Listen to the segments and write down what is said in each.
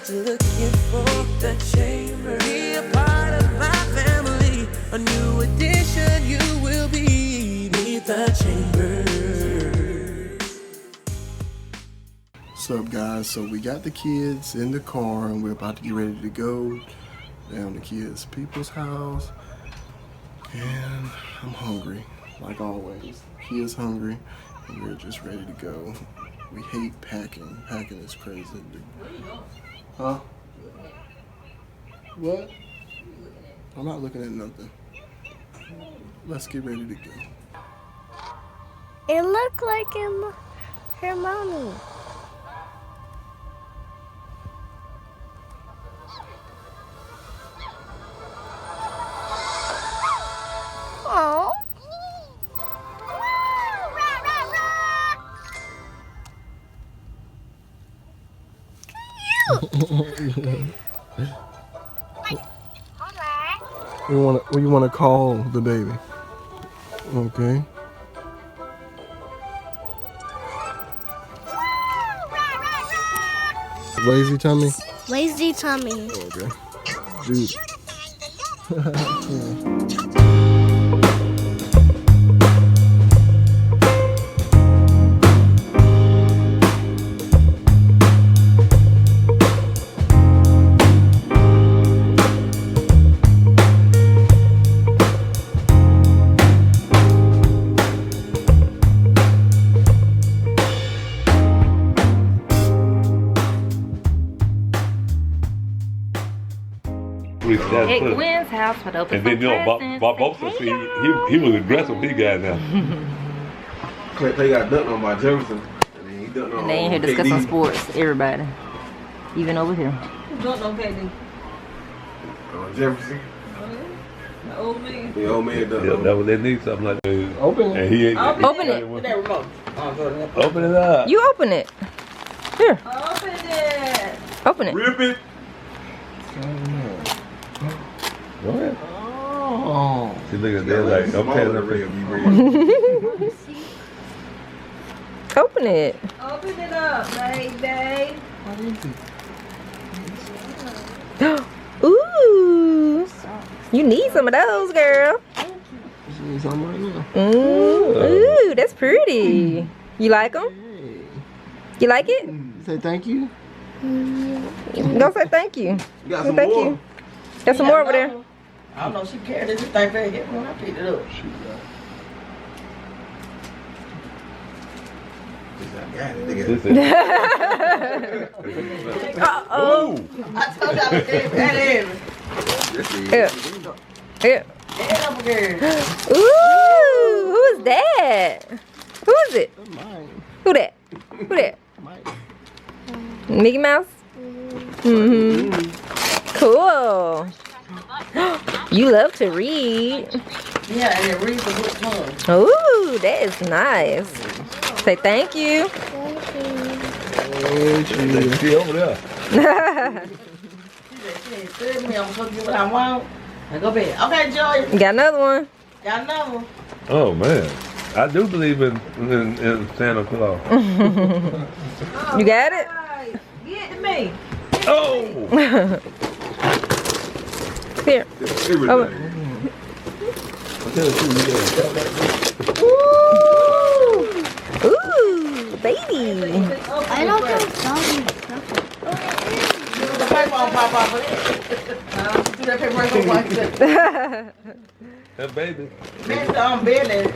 what you're looking for. The chamber. Be a part of my family. A new addition you will be. Meet the chamber. What's up, guys? So we got the kids in the car and we're about to get ready to go down to kids' people's house. And I'm hungry, like always. Kids hungry, and we're just ready to go. We hate packing. Packing is crazy. Huh? What? I'm not looking at nothing. Let's get ready to go. It looked like Hermione. Oh. What you wanna call the baby? Okay. Lazy tummy? Lazy tummy. Okay. Dude. At Gwen's house for the open. And then Bob said he was aggressive. He got now. Clay got dunked on by Jefferson, and then he dunked on. And they ain't here discussing sports. Everybody, even over here. Who dunked on KD? Jefferson. The old man. The old man dunked. Yeah, that was they need something like that. Open it. And he ain't Open it. With that remote. Open it up. You open it. Here. Open it. Open it. Rip it. Go ahead. Oh. See, look at that. Like, okay, let me Open it. Open it up, baby. Ooh. You need some of those, girl. Ooh, that's pretty. You like them? You like it? Say thank you. Go say thank you. You got some Thank more. you. Got some more over there. I don't know. She carried this thing very heavy when I picked it up. Uh-oh. I told y'all to carry that heavy. Yeah. Yeah. Get up again. Ooh, who is that? Who is it? Who that? Who that? Mickey Mouse? Mm-hmm. Cool. You love to read. Yeah, and it reads a good tongue. Ooh, that is nice. Say thank you. See over there. She ain't said me. I'm supposed to get what I want. Now go bed. Okay, Joy. Got another one. Got another one. Oh man, I do believe in Santa Claus. You got it? Right. Get it to me. Oh. Here. Oh. Ooh. Ooh, baby. I don't think doggy. The paper on pop off of it. Do that paper right on like that. That baby. Next on Billy.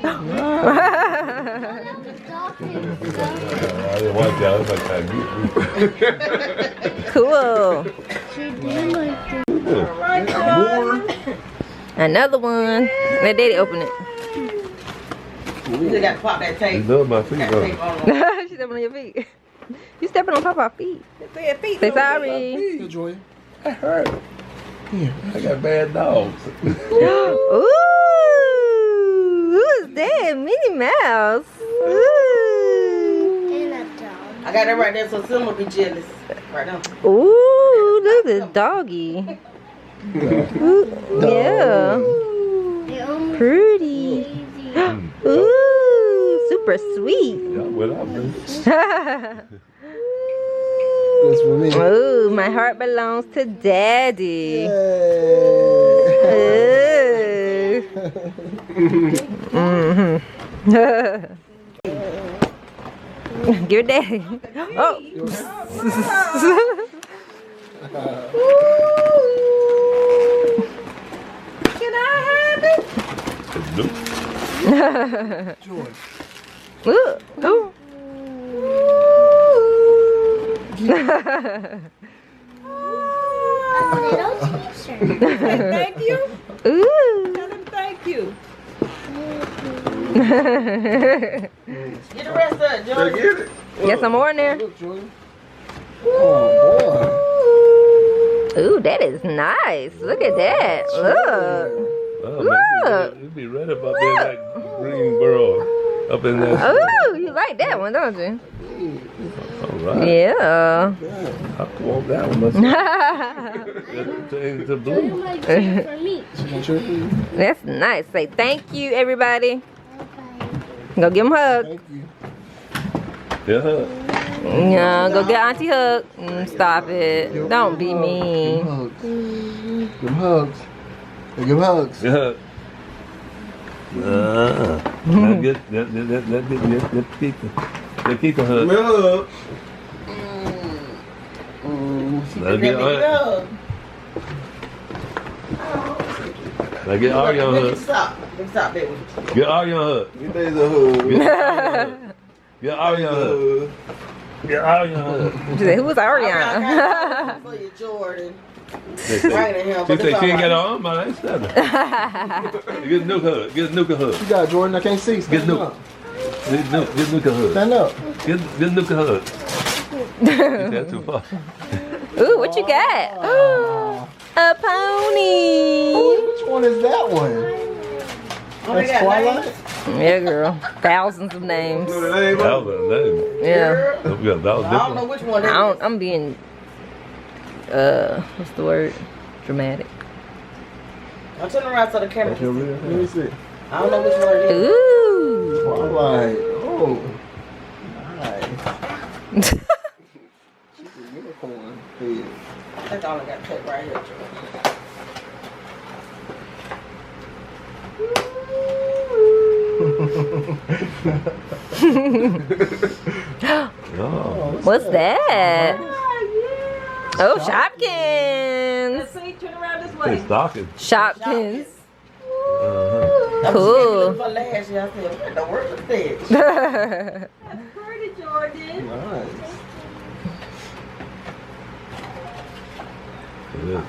I didn't watch that. I was like, Cool. She did like this. Another one. Let Daddy open it. You just got to pop that tape. you know my feet, That though. tape on. She's stepping on your feet. You stepping on Papa's feet. Say sorry. Hey, Joy. I heard. Yeah, I got bad dogs. Ooh. Who's that? Minnie Mouse. Ooh. And a dog. I got that right there so Sim will be jealous. Right now. Ooh, look at the doggy. Ooh, yeah. They only Pretty. lazy. Ooh, super sweet. Yeah, well, I've been. That's for me. Ooh, my heart belongs to Daddy. Ooh. Give it Daddy. Oh. Can I have it? Nope. Ooh. Ooh. A little t-shirt. Thank you. Ooh. Tell him thank you. Get the rest of it, Jordan. Get it? Get some more in there. Look, Jordan. Oh, Ooh, that is nice. Look at that. Look. Oh, Look. man, you be right up there in that green burrow. Up in that. Ooh, you like that one, don't you? All right. Yeah. I want that one. Let's change to blue. Like cheer for me. boy. That's nice. Say thank you, everybody. Go give them a hug. Thank you. Yeah. Yeah, go get Auntie a hug. Stop it. Don't be Give mean. hugs. Give hugs. Give hugs. Yeah. Now get keep the hug. Milk. Now get Arya a hug. Stop. Stop, baby. Get Arya a hug. You think it's a hug? Get Arya a hug. Get Arya a hug. She said, who was Ariana? For you, Jordan. She said she ain't got her arm out. I ain't standing. Get a nuke hug. Get a nuke hug. You got it, Jordan. I can't see. Get Stand nuke. up. Get nuke hug. Stand up. Get nuke hug. That's too far. Ooh, what you got? A pony. Which one is that one? That's Twilight? Yeah, girl. Thousands of names. Know the name That of it? was a name. Yeah. That was I don't know different. which one that is. I'm being, what's the word? Dramatic. I'm turning around so the camera That's your can see. real. Let me see. I don't know which one it is. Ooh. Twilight. Oh. Nice. She's a unicorn. Head. That's all I got cut right here, Jordan. Oh. What's that? Oh, Shopkins. See, turn around this It's way. stocking. Shopkins. Uh-huh. Cool. For last year, I said, what the word is that? That's pretty, Jordan. Nice. It is.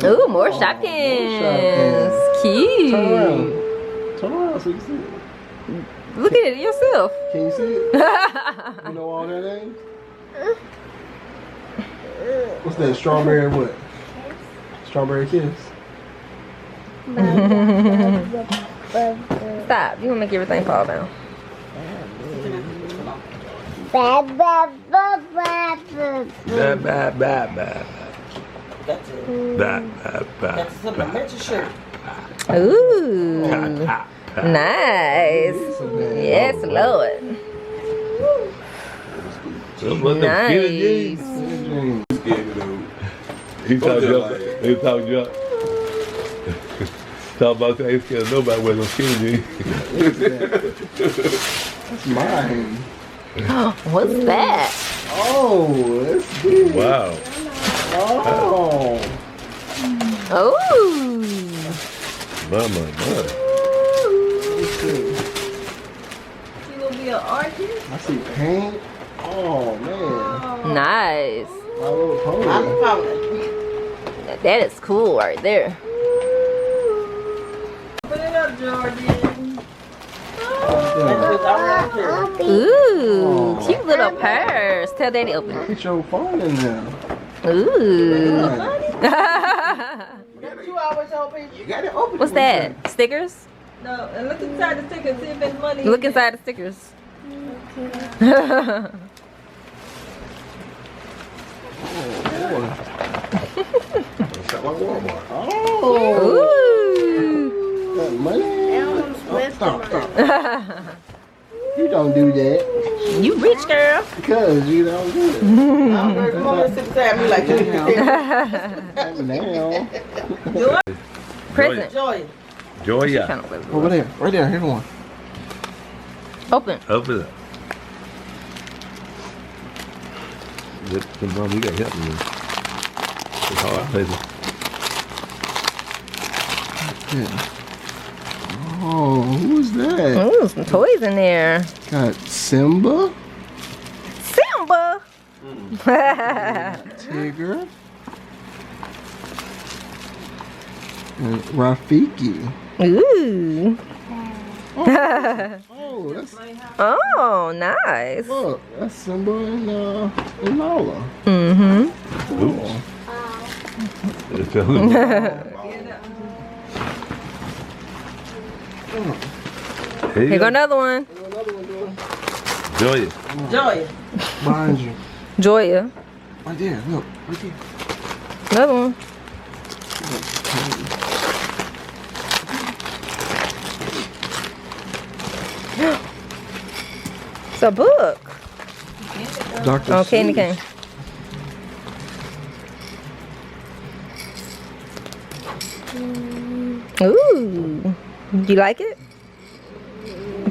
Ooh, more Shopkins. Cute. Turn around. Turn around so you can see it. Look at it yourself. Can you see it? You know all their names? What's that? Strawberry what? Strawberry Kiss. Stop. You want to make everything fall down. Ba, ba, ba, ba, Ba, ba. ba, ba, ba. That's it. Ba, ba, ba, That's a supplementary shirt. Ooh. ba. Nice. Yes, Lord. Nice. He talking up. Talk about I ain't scared of nobody wearing no skinny jeans. That's mine. What's that? Oh, that's big. Wow. Oh. Oh. My. Let's see. You gonna be an artist? I see paint. Oh, man. Nice. My little pony. I'm probably. That is cool right there. Put it up, Jordan. Yeah. Ooh, cute little purse. Tell Daddy open it. Put your phone in there. Ooh. You always open. You got it open. What's that? Stickers? No, and look inside the sticker and see if it's money. Look inside the stickers. Shop like Walmart. Oh, Ooh. that money. Elms Stop. You don't do that. You rich girl. Because you don't do it. I'm very come and sit beside me like you. Now. Present. Joy. Joya. Over there. Right there. Here's one. Open. Open it up. Come on, we gotta help you. It's hard, baby. Oh, who's that? Ooh, some toys in there. Got Simba, Simba. Tigger, and Rafiki. Ooh. Oh, that's Oh, nice. look. That's Simba and Nala. Mm-hmm. Oops. It's a Here go another one. Joya. Joy. Behind you. Joya. Right there. Look. Right there. Another one. It's a book. Dr. Oh, candy cane. Ooh. You like it?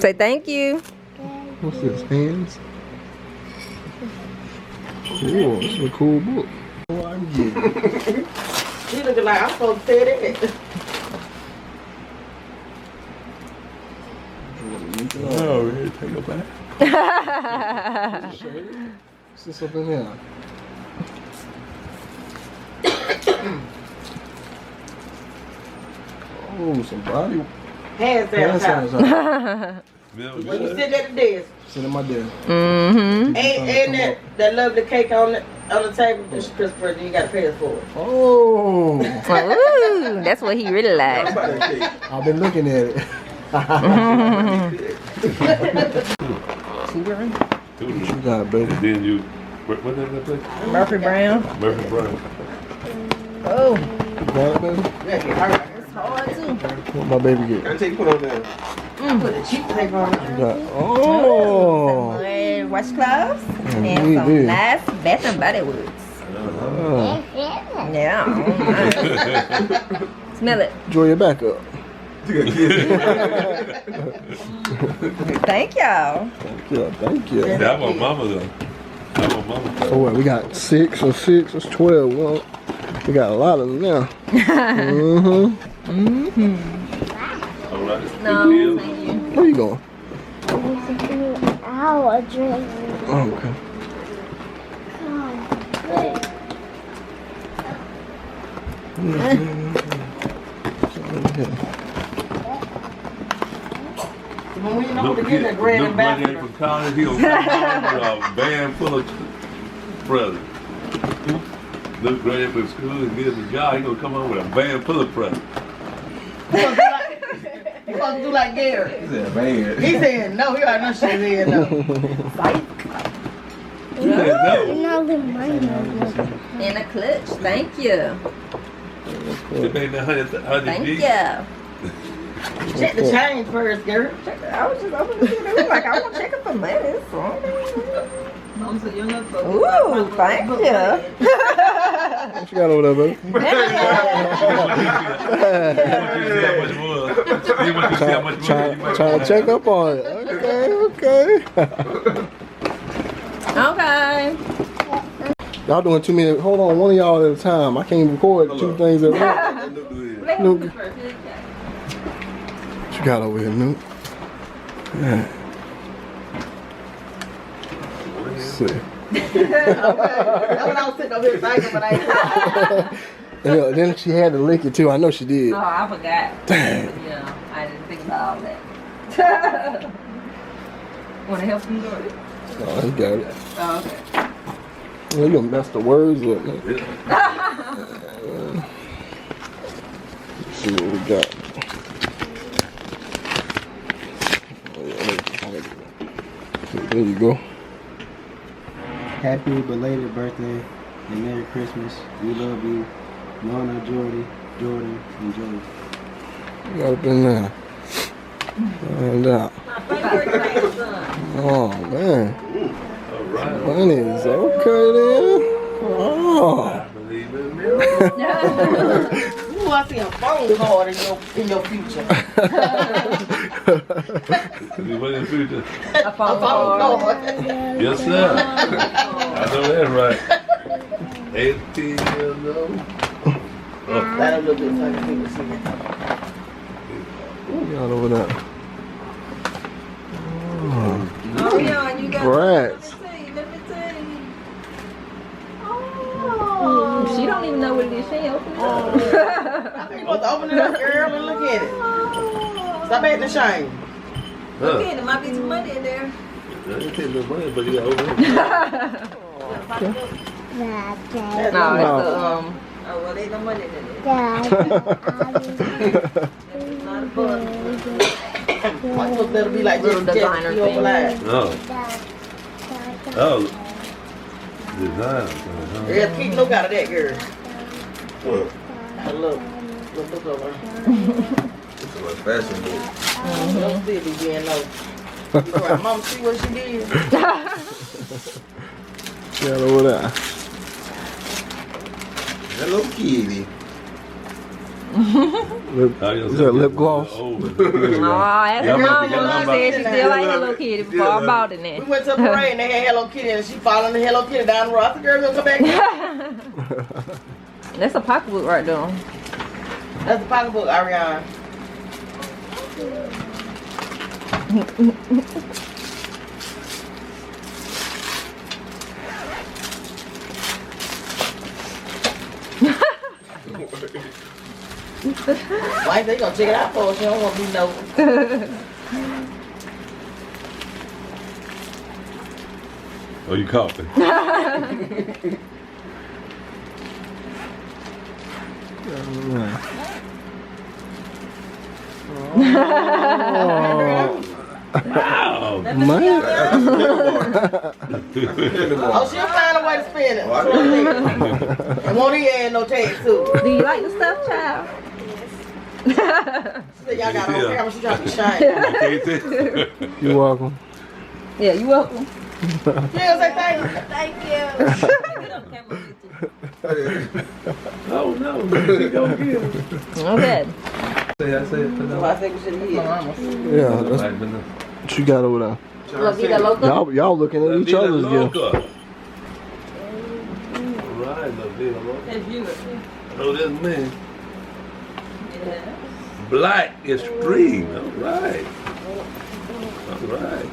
Say thank you. What's this? Hands? Cool. This is a cool book. Oh, I'm getting. She looking like I'm supposed to say that. Oh, really? Take it back. What's this up in here? Oh, some body. Hand Hand sanitizer. sanitizer. When you sit at the desk, Sit in my desk. Mm-hmm. ain't that lovely cake on the table? It's Christmas, and you got to pay us for it. Oh, Ooh, that's what he really likes. I've been looking at it. What you got, baby? And then you, what's that place? Murphy Brown. Murphy Brown. Oh, You got it, baby? Yeah, all right. it's hard too. What my baby get? I take put on there. Put the cheap tape on it. You got, oh. Some washcloths and Yeah, some yeah. nice Bath and Body Works. Oh. Yeah. Oh, smell it. Draw your back up. Thank y'all. Thank you. Thank you. That was mama though. That was mama. So what? We got 6 or 6. That's 12. Well, we got a lot of them now. Mm-hmm. All right. No, thank you. Where you going? Our drink. Oh, okay. When we know Look, to get that grand look like ambassador. from college, he'll come home with a van full of presents. Look great for school and get a job, he gonna come home with a van full of presents. You supposed to do like Gary. He said, man. He said no. He already know she said no. You said no. No, the money. In a clutch. Thank you. It ain't 100 Thank G. you. Check the change first, Gary. I was just opening it. Like, I want to check it for money. So. Ooh, thank you. What you got over there, baby? You see how much it was. You want to see how much it was. Trying to check up on it. Okay. Okay. Y'all doing too many. Hold on, one of y'all at a time. I can't record 2 things at once. Nuke. What you got over here, Nuke? Yeah. Let's see. That's what I was sitting over here thinking, but I ain't. Yeah, then she had to lick it too. I know she did. Oh, I forgot. Dang. You know, I didn't think about all that. Want to help you do it? Oh, he got it. Oh, okay. Well, you gonna mess the words up, man. Let's see what we got. There you go. Happy belated birthday and Merry Christmas. We love you. Nona, Jordan, and Joey. Got up in there. Find out. My favorite grandson. Oh man. All right. Bunnies. Okay then. Oh. I believe in miracles. Ooh, I see a phone card in your future. What in the future? A phone card. Yes, sir. I know that's right. 18 years old. That'll look good so people see it. Got over there. Oh, yeah, you got Brats. Let me see. Oh. She don't even know what it is. She ain't open it up. You supposed to open it up, girl, and look at it. Stop acting the shame. Look at it. Might be some money in there. I didn't take no money, but you got over it. No, it's the, oh, well, there ain't no money in there. It's not a book. My supposed to be like Little this, designer you over there. No. Oh. Design. Yeah, keep look out of that, girl. What? Look over. It's a fashion book. Don't still be being low. You right, Mama, see what she did? Got over there. Hello, kitty. Is that lip gloss? Oh, that's her mama. She said she still like Hello Kitty before I bought it We then. went to a parade and they had Hello Kitty and she following the Hello Kitty down the road. I said, girl, gonna come back here. That's a pocketbook right there. That's the pocketbook, Ariana. Why they gonna check it out for us? She don't want to be no. Oh, you coughing? Wow. Man. Oh, she'll find a way to spend it. And won't he add no tax too? Do you like the stuff, child? She said, y'all got on camera. She trying to be shy. You're welcome. Yeah, you welcome. She gonna say thank you. Thank you. Oh no, he gonna get it. Okay. I said, So I think we should eat. Yeah, that's what you got over there. Look, you got local. Y'all looking at each other's gift. Right, That's beautiful. oh, that's me. Black Extreme. All right. All right.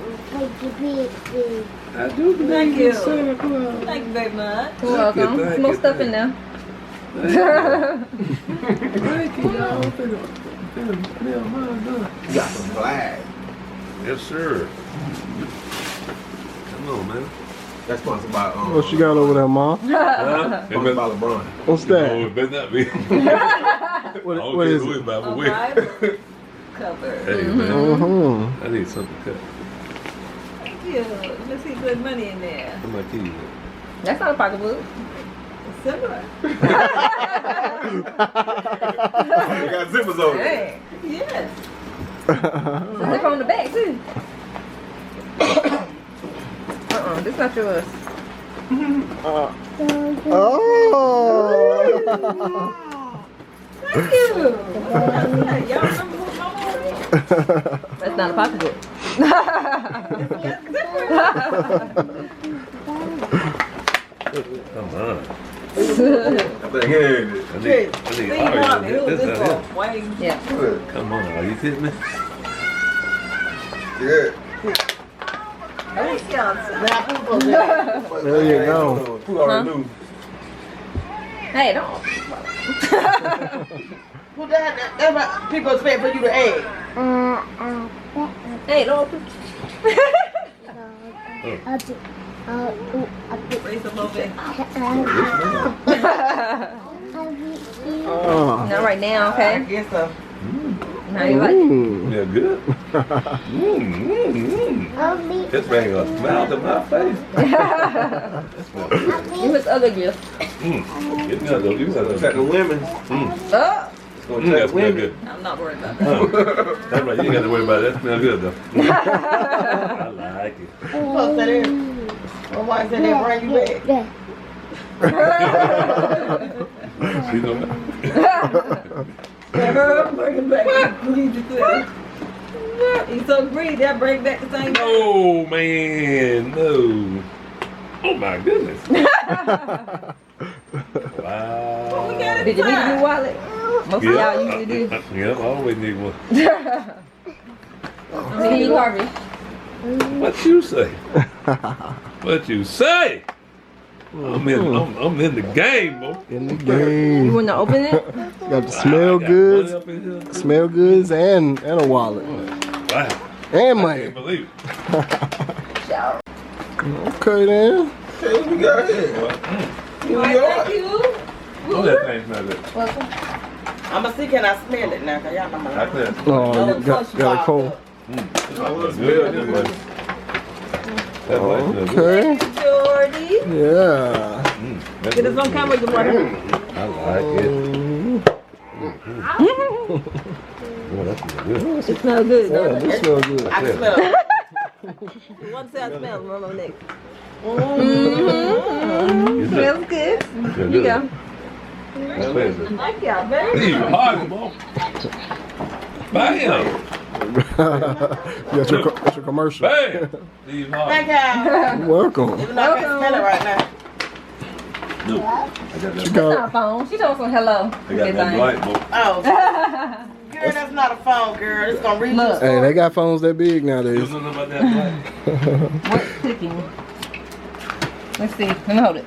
I do believe Thank you. in Santa Claus. Thank you very much. You're You're welcome. welcome. More stuff in there. Thank you, y'all. You got some black. Yes, sir. Come on, man. That's sponsored by What you got over there, Mom? Huh? sponsored by LeBron. What's Oh, that? it better not be. What I don't is care who it? it's by, but wait. Alright. Cover. Hey, man. Mm-hmm. I need something cut. Thank you. Let's see good money in there. Where my keys at? That's not a pocketbook. It's similar. You got zippers over there. Hey. Yes. Zip on the back too. This not yours. Oh. Thank you. Y'all remember what mama was? That's not a pocketbook. Come on. I think here it is. I need See, oh, Mom, who was this this out for? here. Why you? Yeah. Come on, are you kidding me? Yeah. Thank y'all. Now, who goes there? There you go. Who already knew? Hey, don't. Who that's what people expect for you to add. Hey, don't open. Raise them over. Oh. Not right now, I okay? guess so. How you like it? Yeah, good. This man got a smile to my face. Give us other gifts. Give me another. Give me another. Check the women. Oh! That smells good. I'm not worried about that. That's right. You ain't got to worry about it. That smells good though. I like it. Close that in. My wife said they bring you back. You know Bring it back. He's so greedy, that bring back the same. Oh man, no. Oh my goodness. Wow. Did you need a new wallet? Most of y'all usually do. Yeah, I always need one. Steve Harvey. What you say? What you say? I'm in the game, boy. In the game. You want to open it? Got the smell goods, smell goods, and a wallet. Wow. And I money. can't believe it. Okay then. Hey, what we got here? New York. Thank you. Oh, that thing smells good. I'ma see can I smell it now, cause y'all know my I can. Oh, you got a cold. Okay. Jordy. Yeah. Get us on camera, you want I like it. Oh, that smells good. It smells good, Yeah, don't it? this smells good. I can smell it. One say I smell, one on next. It's Smells good. good. You go. That's good. Thank y'all very much. Leave hard, boy. Bam. That's your commercial. Bam. Leave hard. Thank you. You're welcome. Even though I can't smell it right now. No. I got that. She Not got a phone. She told us some hello. I got that light, boy. Oh. Girl, that's not a phone, girl. It's gonna read Look. Hey, they got phones that big You nowadays. don't know about that light? What's clicking? Let's see. Let me hold it.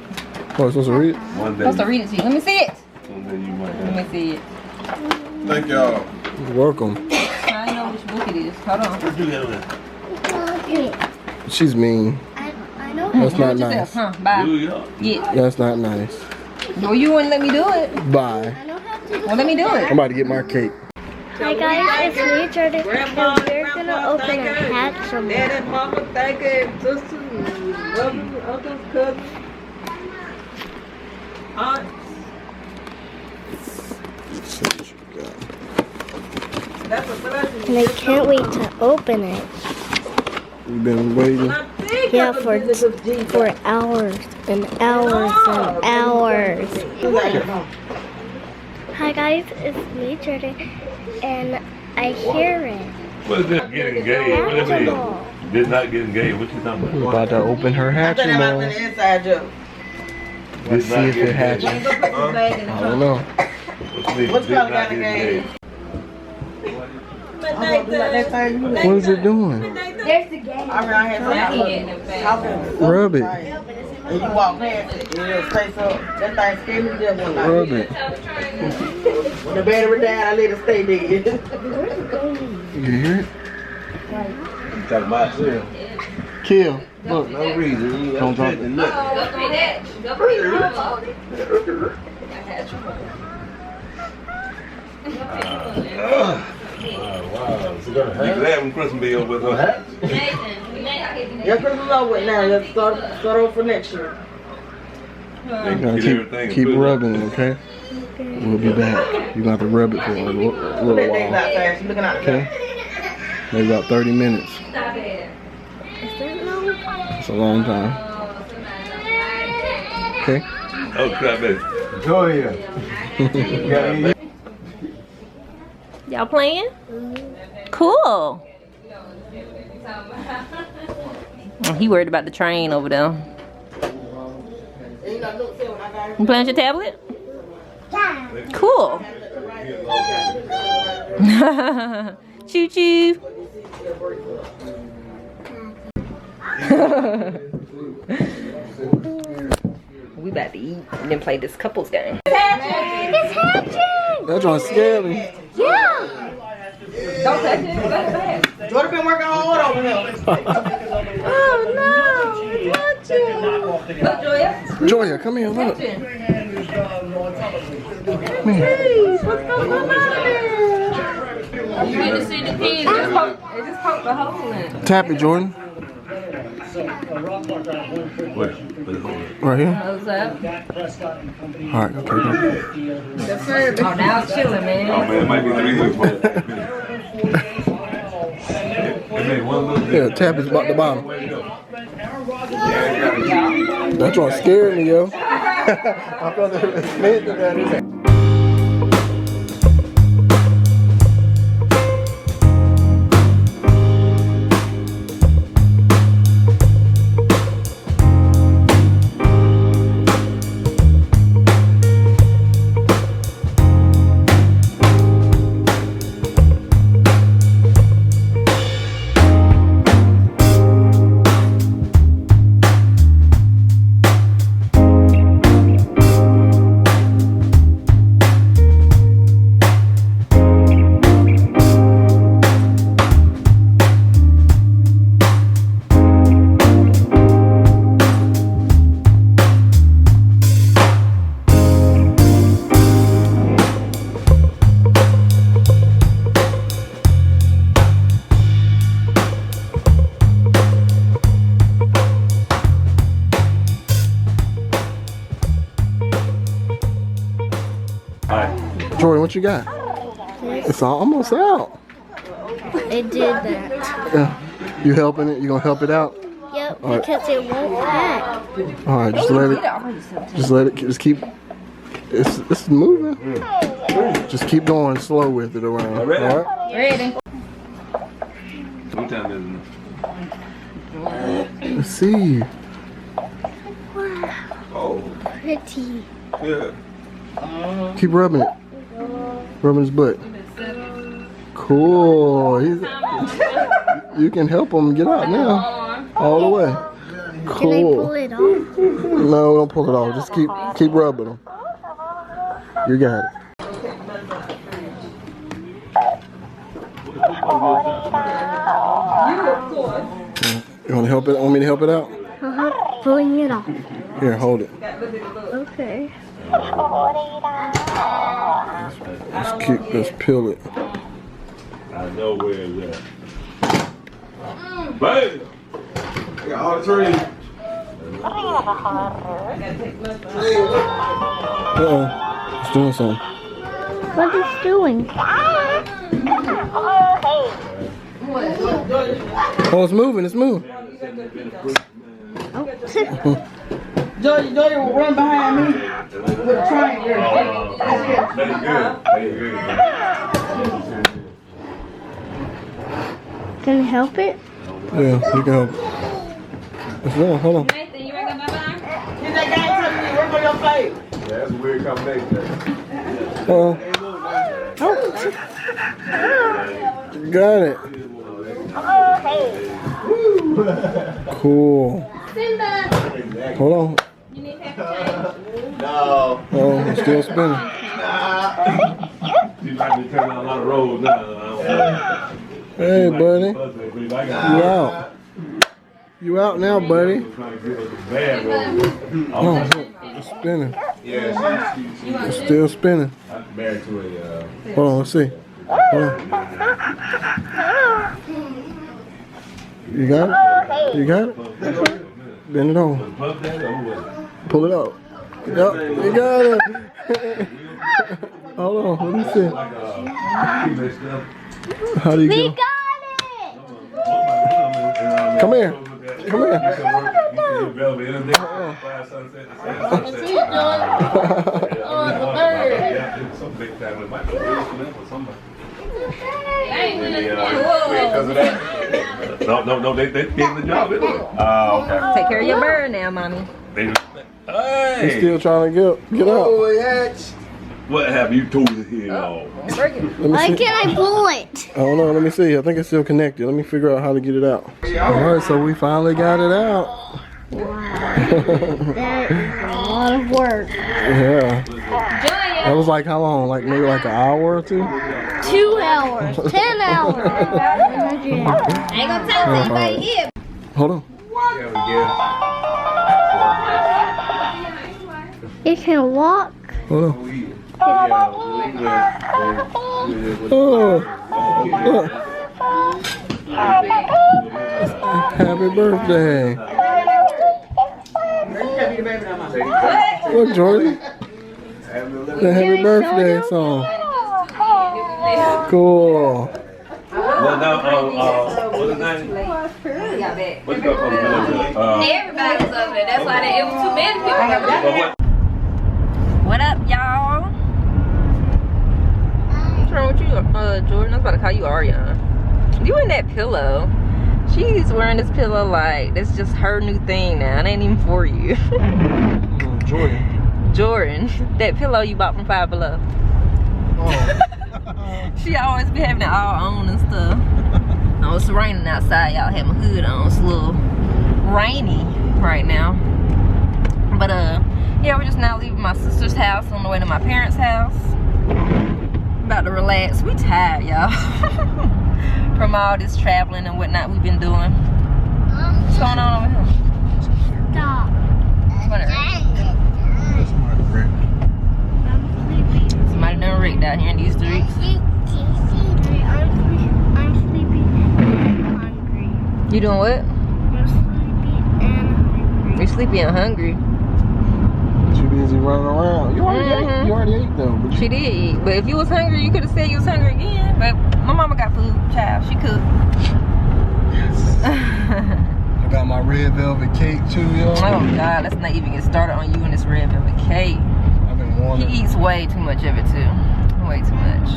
Oh, supposed to read? One I'm day. supposed to read it to you. Let me see it. One day you might Let have. me see it. Thank y'all. You're welcome. I know which book it is. Hold on. What you got on there? She's mean. I know. That's Do not it yourself, nice. huh? Bye. New York. Yeah. That's not nice. Well, you wouldn't let me do it. Bye. Well, let me do I'm it. about to get my cake. Hi guys, it's me, Jordan, and we're gonna open a Hatchimals. Daddy, mama, thank you, sister, brother, uncles, cousins, aunts. Let's see what you got. That's a blessing. And I can't wait to open it. You've been waiting. Yeah, for hours and hours and hours. Hi guys, it's me, Jordan, and I hear it. What is that? Get engaged. What is it? Did not get engaged. What you talking We're about? about to open her I think that might have been Hatchimals. the inside joke. Let's see if it hatches. I don't know. What color got the game? What is it doing? There's the game. I ran here talking. Rub it. And you walk past it, and it'll say so. That thing scared me just one night. Rub it. When the battery died, I let it stay dead. You hear it? You talking about yourself. Kill. Look. No reason. You Don't drop it. Look. Wow. You glad when Christmas be over with her hat? Your Christmas over with now. Let's start over for next year. You gotta keep rubbing it, okay? We'll be back. You're gonna have to rub it for a little That thing's while. not fast. You looking out the Okay? Maybe about 30 minutes. Is that no? It's a long time. Okay? Oh, crap, baby. Go here. Y'all playing? Cool. He worried about the train over there. You playing with your tablet? Yeah. Cool. Choo choo. We about to eat and then play this couples game. It's hatching! That's on scary. Yeah! Don't touch it. That's Jordan been working hard over here. Oh no! Hatching! Look, Joya. Joya, come here, look. Hey, what's going on there? You need to see the kids. It just poked the hole in. Tap it, Jordan. Right here? Close up. Alright, okay, go. The Furby. Oh, now it's chilling, man. Oh man, it might be 3 Yeah, tap is about the bottom. That's what scared me, yo. I felt it meant that. Jordan, what you got? It's almost out. It did that. Yeah. You helping it? You gonna help it out? Yep, All right. because it won't pack. All right, just let it. Just keep. It's moving. Just keep going slow with it around. All right. Ready. What time is it? Let's see. Wow. Pretty. Yeah. Keep rubbing it. Rubbing his butt. Cool. You can help him get out now. All the way. Cool. Can I pull it off? No, don't pull it off. Just keep rubbing him. You got it. You want to help it? Want me to help it out? Pulling it off. Here, hold it. Okay. Let's peel it. I know where it's at. Bam! I got all the trees. It's doing something. What is it doing? Oh, it's moving. It's moving. Georgie will run behind me with a triangle. Can you help it? Yeah, you can help. It's wrong. Hold on. Nathan, you ready to go bye-bye? Get that guy telling me work on your face. Yeah, that's a weird combination. You got it. Cool. Hold on. You need paper No. Oh, it's still spinning. You might be turning on a lot of roads now. Hey, buddy. You out. You out now, buddy. Oh, it's spinning. Yeah, It's still spinning. I'm married to a. Hold on, let's see. Hold on. You got it? You got it? Bend it over. Pull it out. Yep, you got it. Hold on, let me see. How do you We go? got it! Come here. Come here. No, they getting the job anyway. Oh, okay. Take care of your bird now, mommy. Hey, He's still trying to get out. what have you told here? Break it. Let me Why see. can't I pull it? I don't know. Let me see. I think it's still connected. Let me figure out how to get it out. All right, so we finally got it out. That is a lot of work. Yeah. That was like how long? Like maybe like an hour or two? 2 hours, 10 hours. Ain't gonna tell anybody here. Hold on. It can walk. Hold on. Oh, happy birthday. What, Jordan? The happy birthday song. Cool. Well, now, what's his name? What's that from? Everybody's over there. That's why it was too many people. What up, y'all? What's wrong with you, Jordan? I was about to call you Ariana. You in that pillow. She's wearing this pillow like that's just her new thing now. It ain't even for you. Jordan, that pillow you bought from Five Below. Oh. She always be having it all on and stuff. Oh, it's raining outside. Y'all have my hood on. It's a little rainy right now. But yeah, we're just now leaving my sister's house on the way to my parents' house. About to relax. We tired, y'all. From all this traveling and whatnot we've been doing. What's going on over here? Stop. Somebody done wrecked out here in these streets. I'm sleepy and hungry. You doing what? I'm sleepy and hungry. You're sleepy and hungry. Too busy running around. You already ate though. But She did eat. But if you was hungry, you could have said you was hungry again. But my mama got food, child. She cooked. I got my red velvet cake too, yo. Oh God, let's not even get started on you and this red velvet cake. I've been wanting. He eats way too much of it too. Way too much.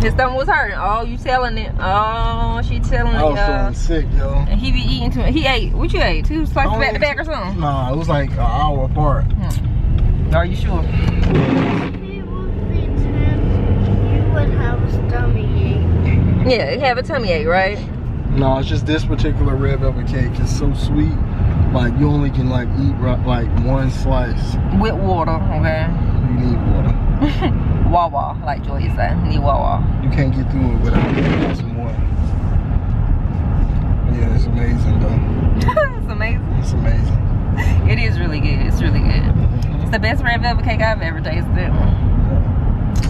His stomach was hurting. Oh, you telling it? Oh, she telling it, I was y'all. feeling sick, yo. And he be eating too much. He ate. What you ate? 2 slices back to back or something? Nah, it was like an hour apart. Are you sure? You would have a stomach ache. Yeah, he have a tummy ache, right? No, it's just this particular red velvet cake. It's so sweet. Like you only can like eat like one slice. With water, okay? You need water. Wawa, like Joy said. Need Wawa. You can't get through it without getting some water. Yeah, it's amazing though. It's amazing. It's amazing. It is really good. It's really good. It's the best red velvet cake I've ever tasted.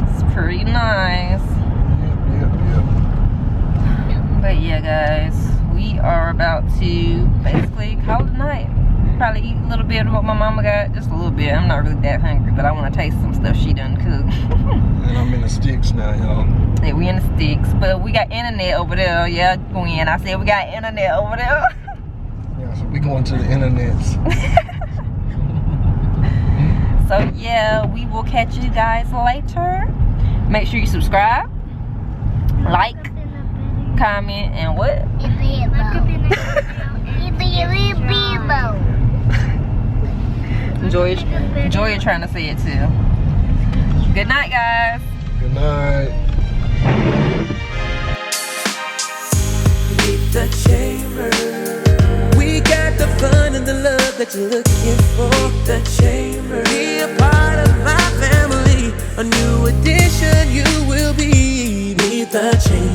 It's pretty nice. But yeah, guys, we are about to basically call it a night. Probably eat a little bit of what my mama got, just a little bit. I'm not really that hungry, but I want to taste some stuff she done cooked. And I'm in the sticks now, y'all. Yeah, we in the sticks, but we got internet over there. Yeah, Gwen, I said we got internet over there. Yeah, so we going to the internets. So yeah, we will catch you guys later. Make sure you subscribe, like, comment, and what? Joy trying to say it too. Good night, guys. Good night. Beneath the chamber, we got the fun and the love that you're looking for. The chamber, be a part of my family. A new addition you will be. Beneath the chamber.